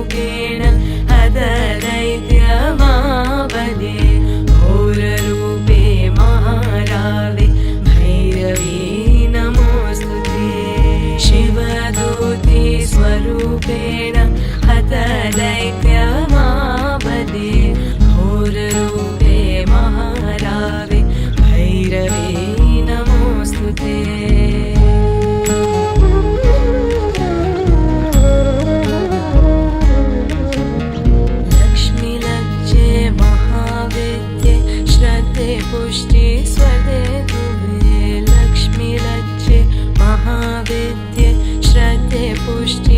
स्वरूपेण हत दैत्यमावदे घोररूपे महारावे भैरवी नमोऽस्तुते शिवदूते स्वरूपेण हत दैत्यमावदे घोररूपे महारावे भैरवी नमोऽस्तुते पुष्टि स्वदे तुभे लक्ष्मी लज्जे महाविद्ये श्रद्धे पुष्टि